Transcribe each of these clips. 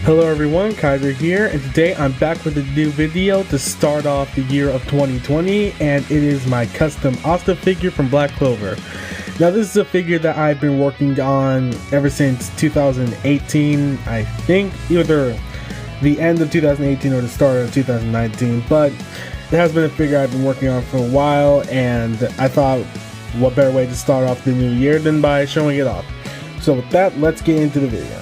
Hello everyone, Kaiser here, and today I'm back with a new video to start off the year of 2020, and it is my custom Asta figure from Black Clover. Now this is a figure that I've been working on ever since 2018, I think, either the end of 2018 or the start of 2019, but it has been a figure I've been working on for a while, and I thought what better way to start off the new year than by showing it off. So with that, let's get into the video.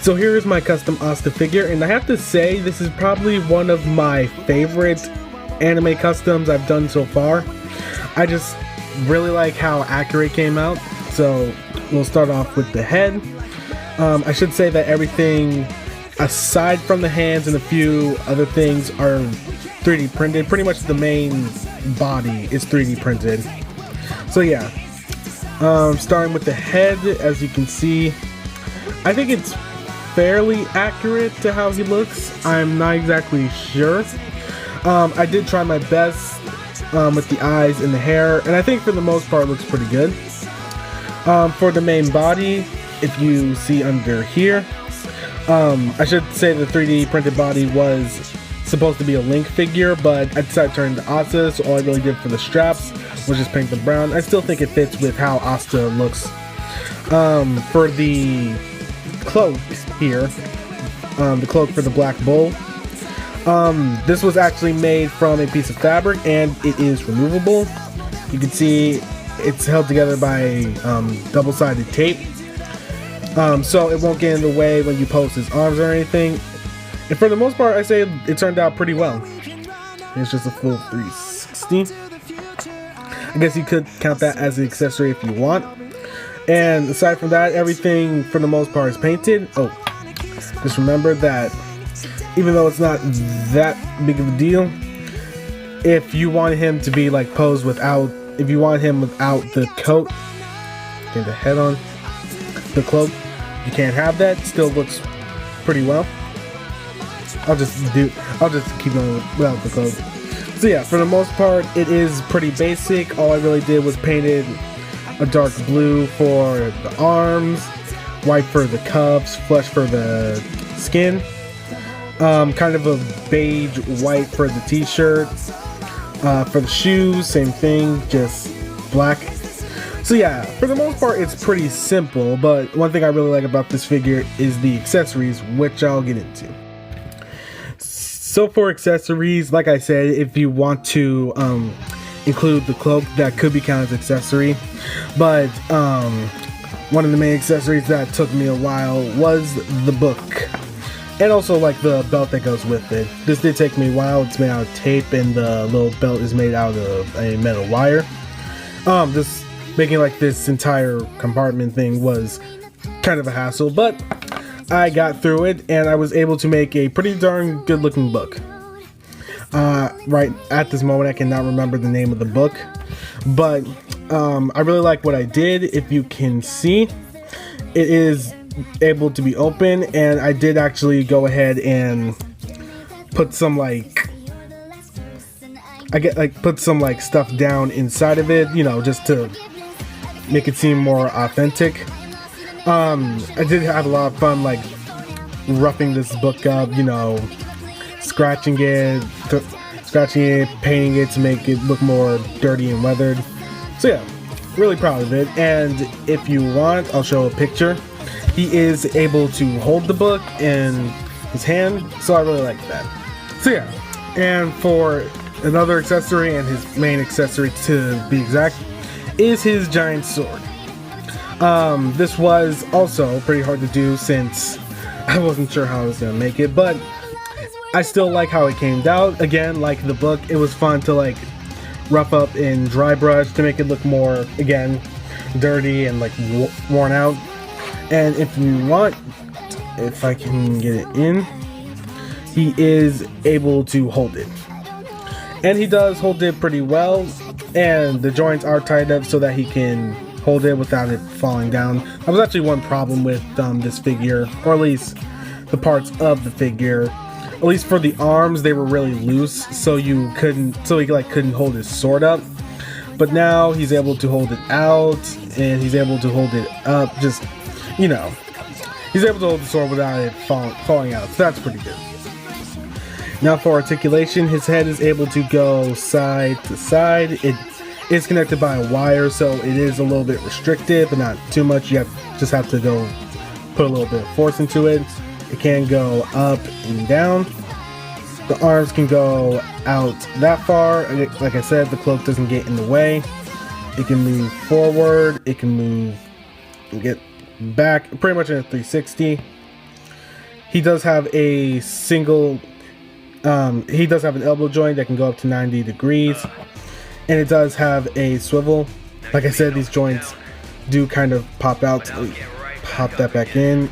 So here is my custom Asta figure, and I have to say this is probably one of my favorite anime customs I've done so far. I just really like how accurate it came out. So we'll start off with the head. I should say that everything aside from the hands and a few other things are 3D printed. Pretty much the main body is 3D printed. So yeah, starting with the head, as you can see, I think it's fairly accurate to how he looks. I'm not exactly sure. I did try my best with the eyes and the hair, and I think for the most part it looks pretty good. For the main body, if you see under here, I should say the 3D printed body was supposed to be a Link figure, but I decided to turn it to Asta, so all I really did for the straps was just paint them brown. I still think it fits with how Asta looks. For the cloak here, the cloak for the black bull, this was actually made from a piece of fabric and it is removable. You can see it's held together by double-sided tape, so it won't get in the way when you post his arms or anything. And for the most part, I say it turned out pretty well. It's just a full 360. I guess you could count that as an accessory if you want. And aside from that, everything for the most part is painted. Oh, just remember that even though it's not that big of a deal, if you want him to be like posed without, if you want him without the coat, get the head on, the cloak, you can't have that. Still looks pretty well. I'll just keep going without the cloak. So yeah, for the most part, it is pretty basic. All I really did was painted a dark blue for the arms, white for the cuffs, flesh for the skin, kind of a beige white for the t-shirt. For the shoes, same thing, just black. So yeah, for the most part it's pretty simple, but one thing I really like about this figure is the accessories, which I'll get into. So for accessories, like I said, if you want to include the cloak, that could be counted as accessory, but one of the main accessories that took me a while was the book, and also like the belt that goes with it. This did take me a while. It's made out of tape and the little belt is made out of a metal wire. Just making like this entire compartment thing was kind of a hassle, but I got through it and I was able to make a pretty darn good looking book. Right at this moment I cannot remember the name of the book, but I really like what I did. If you can see, it is able to be open, and I did actually go ahead and put some put some stuff down inside of it, you know, just to make it seem more authentic. I did have a lot of fun like roughing this book up, you know, scratching it, painting it to make it look more dirty and weathered. So yeah, really proud of it. And if you want, I'll show a picture. He is able to hold the book in his hand, so I really like that. So yeah, and for another accessory, and his main accessory to be exact, is his giant sword. This was also pretty hard to do since I wasn't sure how I was gonna make it, but I still like how it came out. Again, like the book, it was fun to like rough up in dry brush to make it look more, again, dirty and like worn out. And if you want, if I can get it in, he is able to hold it. And he does hold it pretty well, and the joints are tied up so that he can hold it without it falling down. That was actually one problem with this figure, or at least the parts of the figure. At least for the arms, they were really loose, so he couldn't hold his sword up. But now he's able to hold it out, and he's able to hold it up. Just, you know, he's able to hold the sword without it falling out, so that's pretty good. Now for articulation, his head is able to go side to side. It is connected by a wire, so it is a little bit restricted, but not too much. You just have to go put a little bit of force into it. It can go up and down. The arms can go out that far. Like I said, the cloak doesn't get in the way. It can move forward. It can move and get back, pretty much in a 360. He does have a single, he does have an elbow joint that can go up to 90 degrees. And it does have a swivel. Like I said, these joints do kind of pop out. Pop that back in.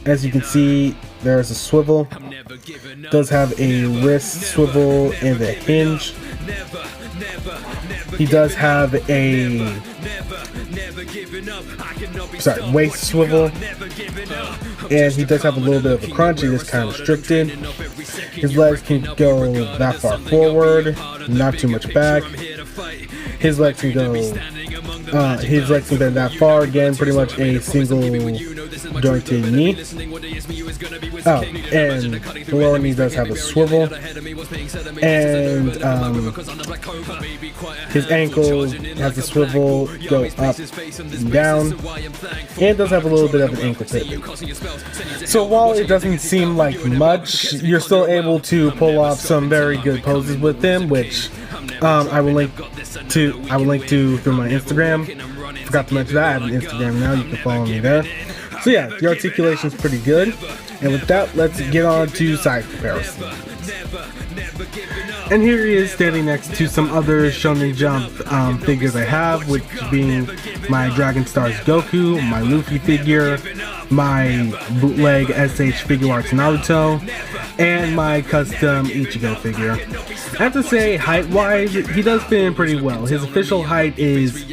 As you can see, there's a swivel. Does have a wrist swivel and a hinge. He does have a waist swivel, and he does have a little bit of a crunch. It is kind of restricted. His legs can go that far forward, not too much back. His legs can go, his legs can bend that far. Again, pretty much a single jointed knee. Oh, and the lower knee does have a swivel, and his ankle has a swivel, go up and down, and does have a little bit of an ankle pivot. So while it doesn't seem like much, you're still able to pull off some very good poses with him, which I will link to through my Instagram. Forgot to mention that I have an Instagram now. You can follow me there. So yeah, the articulation is pretty good. And with that, let's get on to size comparison. And here he is standing next to some other Shonen Jump figures I have, which being my Dragon Stars Goku, my Luffy figure, my bootleg SH Figure Arts Naruto, and my custom Ichigo figure. I have to say, height-wise, he does fit in pretty well. His official height is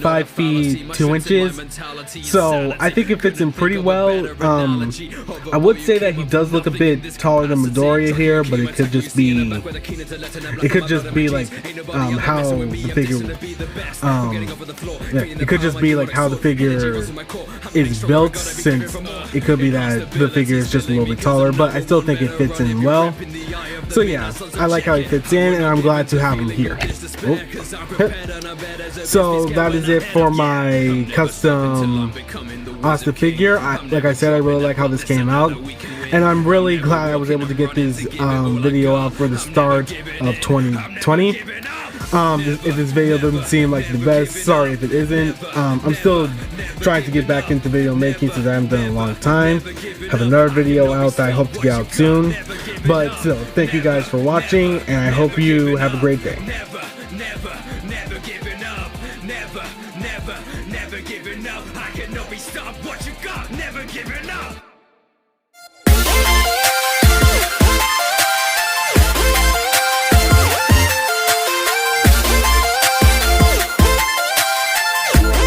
5 feet 2 inches, so I think it fits in pretty well. I would say that he does look a bit taller than Midoriya here, but it could just be like how the figure, it could just be like how the figure is built, since it could be that the figure is just a little bit taller, but I still think it fits in well. So yeah, I like how he fits in, and I'm glad to have him here. So that is it for my custom Asta figure. Like I said, I really like how this came out, and I'm really glad I was able to get this video out for the start of 2020. If this video doesn't seem like the best, sorry if it isn't. I'm still trying to get back into video making since I haven't done it in a long time. Have another video out that I hope to get out soon. But still, thank you guys for watching, and I hope you have a great day. Never giving up. I cannot be stopped. What you got? Never giving up.